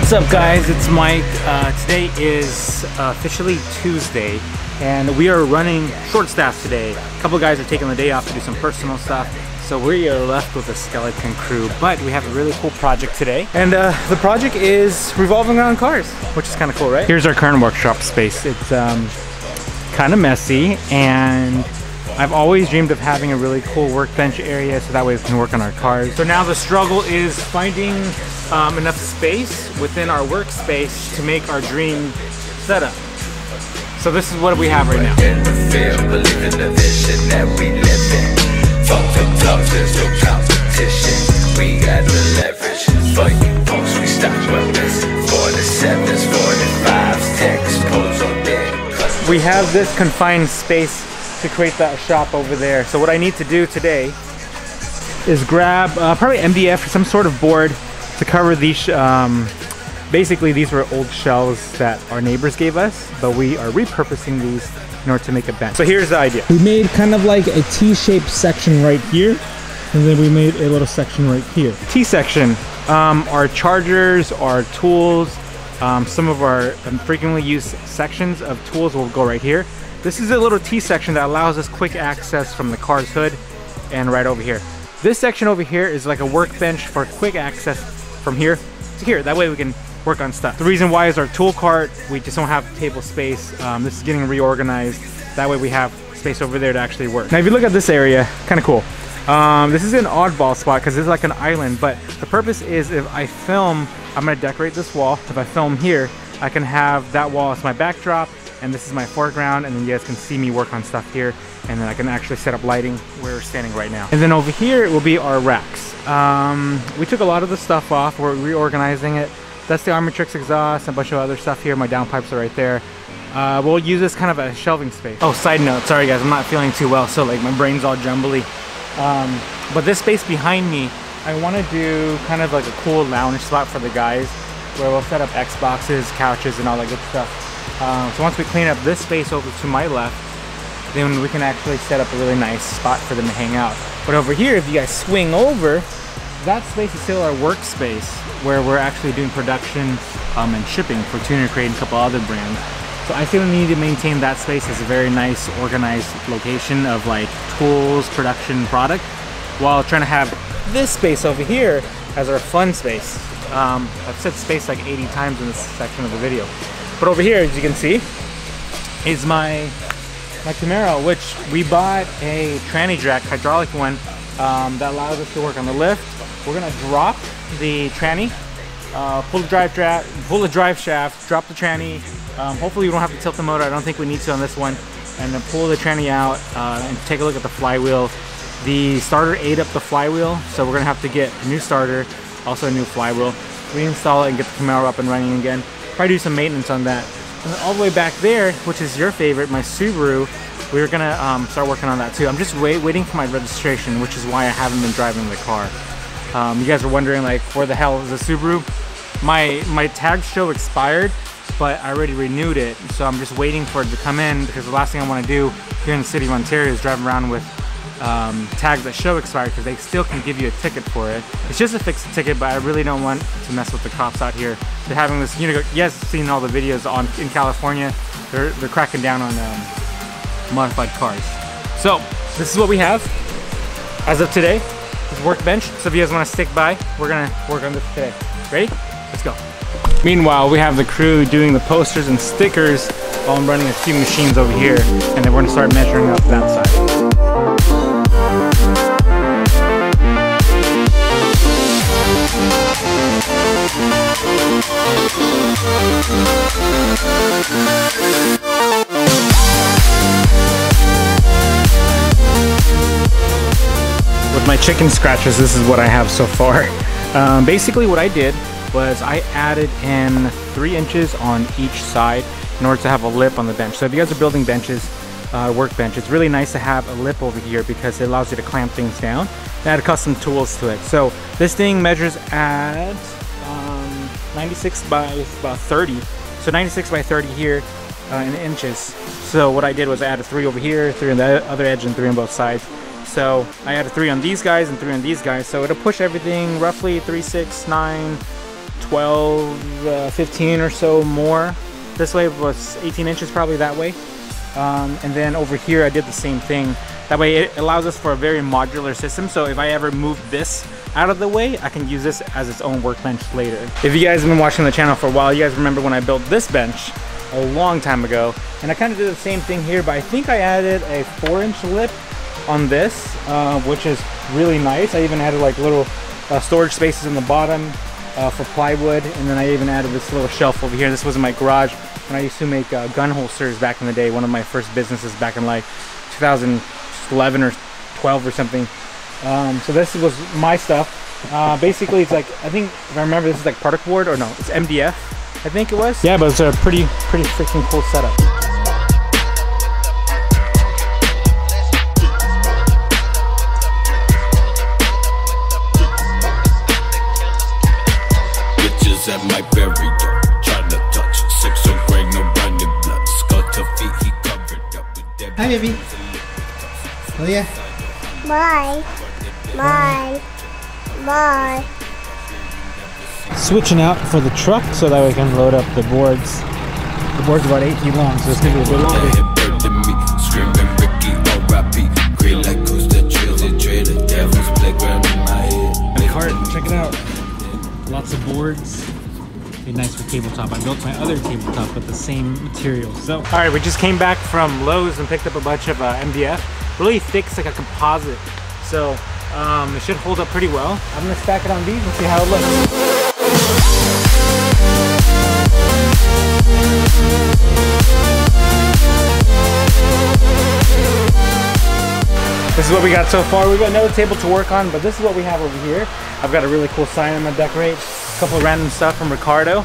What's up guys, it's Mike. Today is officially Tuesday and we are running short staff today. A couple guys are taking the day off to do some personal stuff, so we are left with a skeleton crew, but we have a really cool project today. And the project is revolving around cars, which is kind of cool, right? Here's our current workshop space. It's kind of messy, and I've always dreamed of having a really cool workbench area so that way we can work on our cars. So now the struggle is finding enough space within our workspace to make our dream setup. So this is what we have right now. We have this confined space to create that shop over there. So what I need to do today is grab probably MDF or some sort of board to cover these. Basically these were old shelves that our neighbors gave us, but we are repurposing these in order to make a bench. So here's the idea. We made kind of like a T-shaped section right here, and then we made a little section right here. T-section, our chargers, our tools, some of our frequently used sections of tools will go right here. This is a little T-section that allows us quick access from the car's hood and right over here. This section over here is like a workbench for quick access from here to here. That way we can work on stuff. The reason why is our tool cart, we just don't have table space. This is getting reorganized. That way we have space over there to actually work. Now if you look at this area, kind of cool. This is an oddball spot because it's like an island, but the purpose is if I film, I'm gonna decorate this wall. If I film here, I can have that wall as my backdrop, and this is my foreground, and then you guys can see me work on stuff here, and then I can actually set up lighting where we're standing right now. And then over here will be our racks. We took a lot of the stuff off, we're reorganizing it. That's the Armatrix exhaust, and a bunch of other stuff here. My downpipes are right there. We'll use this kind of a shelving space. Oh, side note, sorry guys, I'm not feeling too well, so like my brain's all jumbly. But this space behind me, I want to do kind of like a cool lounge spot for the guys, where we'll set up Xboxes, couches, and all that good stuff. So once we clean up this space over to my left, then we can actually set up a really nice spot for them to hang out. But over here, if you guys swing over, that space is still our workspace, where we're actually doing production and shipping for Tuner Crate and a couple other brands. So I still need to maintain that space as a very nice, organized location of like tools, production, product, while trying to have this space over here as our fun space. I've said space like 80 times in this section of the video. But over here, as you can see, is my Camaro, which we bought a tranny jack, hydraulic one, that allows us to work on the lift. We're gonna drop the tranny, pull the drive shaft, drop the tranny. Hopefully we don't have to tilt the motor. I don't think we need to on this one. And then pull the tranny out and take a look at the flywheel. The starter ate up the flywheel, so we're gonna have to get a new starter, also a new flywheel, reinstall it and get the Camaro up and running again. Probably do some maintenance on that. And then all the way back there, which is your favorite, my Subaru, we're gonna start working on that too. I'm just waiting for my registration, which is why I haven't been driving the car. You guys are wondering like, where the hell is the Subaru? My tag show expired, but I already renewed it, so I'm just waiting for it to come in, because the last thing I want to do here in the city of Ontario is drive around with tags that show expired, because they still can give you a ticket for it. It's just a fixed ticket, but I really don't want to mess with the cops out here. They're having this, you guys have seen all the videos in California. They're cracking down on modified cars. So this is what we have as of today. This workbench. So if you guys want to stick by, we're gonna work on this today. Ready? Let's go. Meanwhile, we have the crew doing the posters and stickers while I'm running a few machines over here, and then we're gonna start measuring up that side. With my chicken scratchers, this is what I have so far. Basically what I did was I added in 3 inches on each side in order to have a lip on the bench. So if you guys are building benches, workbench, it's really nice to have a lip over here because it allows you to clamp things down and add custom tools to it. So this thing measures at 96 by about 30. So 96 by 30 here in inches. So what I did was I added 3 over here, 3 on the other edge, and 3 on both sides. So I added 3 on these guys and 3 on these guys. So it'll push everything roughly 3, 6, 9, 12, 15 or so more. This way was 18 inches probably that way. And then over here I did the same thing. That way it allows us for a very modular system. So if I ever move this out of the way, I can use this as its own workbench later. If you guys have been watching the channel for a while, you guys remember when I built this bench a long time ago. And I kind of did the same thing here, but I think I added a 4-inch lip on this, which is really nice. I even added like little storage spaces in the bottom for plywood. And then I even added this little shelf over here. This was in my garage when I used to make gun holsters back in the day. One of my first businesses back in like 2011 or 12 or something. So this was my stuff. Basically it's like, I think if I remember, this is like particle board, or no, it's MDF, I think it was. Yeah, but it's a pretty freaking cool setup. Bitches at my burial, trying to touch 6 or grade, no running blood. Skull to feet, he covered up with that. Hi, baby. Oh yeah. Bye. Bye. Bye. Switching out for the truck so that we can load up the boards. The board's about 8 feet long, so it's gonna be a bit longer. The cart, check it out. Lots of boards. Be nice for tabletop. I built my other tabletop with the same materials. So, all right, we just came back from Lowe's and picked up a bunch of MDF. Really thick, it's like a composite. So it should hold up pretty well. I'm gonna stack it on these and see how it looks. This is what we got so far. We've got another table to work on, but this is what we have over here. I've got a really cool sign I'm gonna decorate. A couple of random stuff from Ricardo.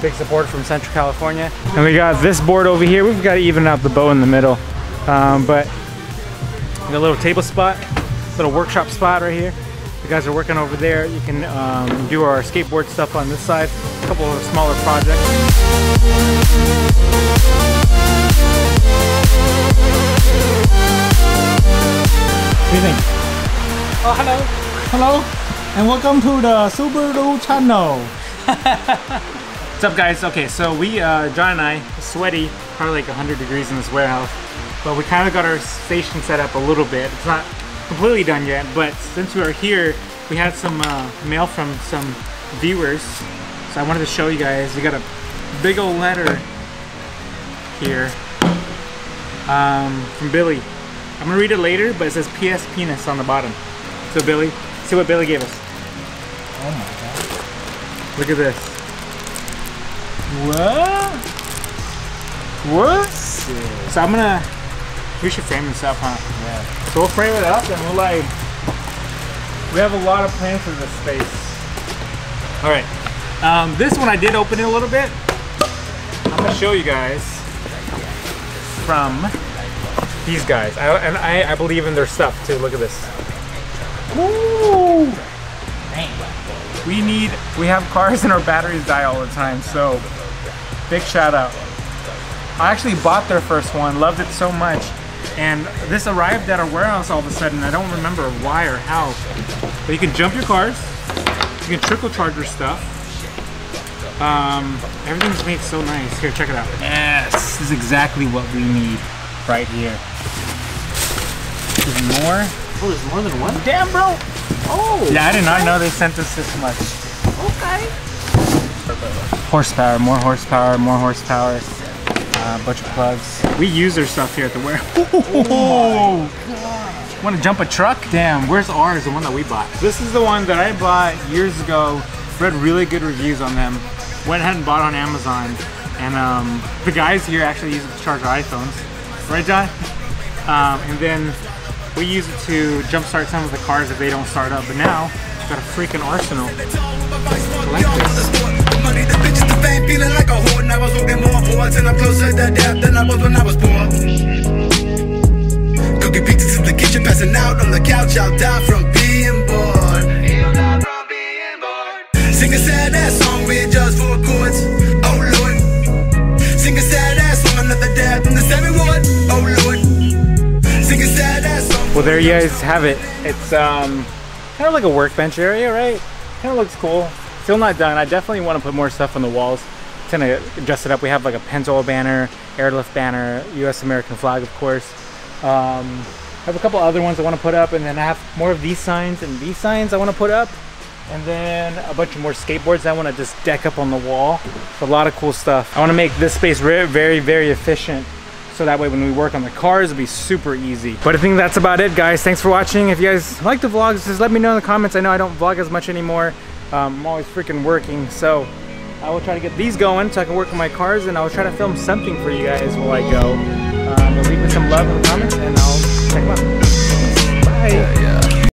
Big support from Central California. And we got this board over here. We've got to even out the bow in the middle. But a little table spot, little workshop spot right here. You guys are working over there. You can do our skateboard stuff on this side. A couple of smaller projects. What do you think? Oh, hello. Hello. And welcome to the Subaru channel. What's up, guys? Okay, so we, John and I, sweaty, probably like 100 degrees in this warehouse. But we kind of got our station set up a little bit. It's not completely done yet, but since we are here, we had some mail from some viewers. So I wanted to show you guys. We got a big old letter here from Billy. I'm gonna read it later, but it says PS penis on the bottom. So Billy, see what Billy gave us. Oh my god. Look at this. What? What? Yeah. So I'm gonna, we should frame this up, huh? Yeah. So we'll frame it up and we'll like, we have a lot of plans for this space. All right, this one I did open it a little bit. I'm gonna show you guys from these guys. I believe in their stuff too. Look at this. Woo! We have cars and our batteries die all the time, so big shout out. I actually bought their first one, loved it so much, and this arrived at our warehouse all of a sudden. I don't remember why or how, but you can jump your cars, you can trickle charge your stuff. Everything's made so nice. Here, check it out. Yes, this is exactly what we need right here. Even more. Oh, there's more than one? Damn, bro. Oh. Yeah, I did not know they sent us this much. Okay. Horsepower, more horsepower, more horsepower. Bunch of plugs. We use their stuff here at the warehouse. Oh my god. Want to jump a truck? Damn, where's ours? The one that we bought. This is the one that I bought years ago. Read really good reviews on them. Went ahead and bought on Amazon. And the guys here actually use it to charge our iPhones. Right, John? And then we use it to jumpstart some of the cars if they don't start up. But now, we've got a freaking arsenal. I like this. Feeling like a whore, and I was looking more forward, and I'm closer to death than I was when I was poor. Cookie pizzas in the kitchen, passing out on the couch. I'll die from being bored. Sing a sad ass song with just 4 chords. Oh Lord. Sing a sad ass song, another death in the 7th ward. Oh Lord. Sing a sad ass song. Well, there you guys have it. It's kind of like a workbench area, right? Kind of looks cool. Still not done. I definitely want to put more stuff on the walls to adjust it up. We have like a Pennzoil banner, airlift banner, US American flag, of course. I have a couple other ones I want to put up, and then I have more of these signs and these signs I want to put up, and then a bunch of more skateboards I want to just deck up on the wall. So a lot of cool stuff. I want to make this space very, very efficient, so that way when we work on the cars, it'll be super easy. But I think that's about it, guys. Thanks for watching. If you guys like the vlogs, just let me know in the comments. I know I don't vlog as much anymore. I'm always freaking working, so I will try to get these going so I can work on my cars, and I'll try to film something for you guys while I go. Leave me some love in the comments, and I'll check them out. Bye.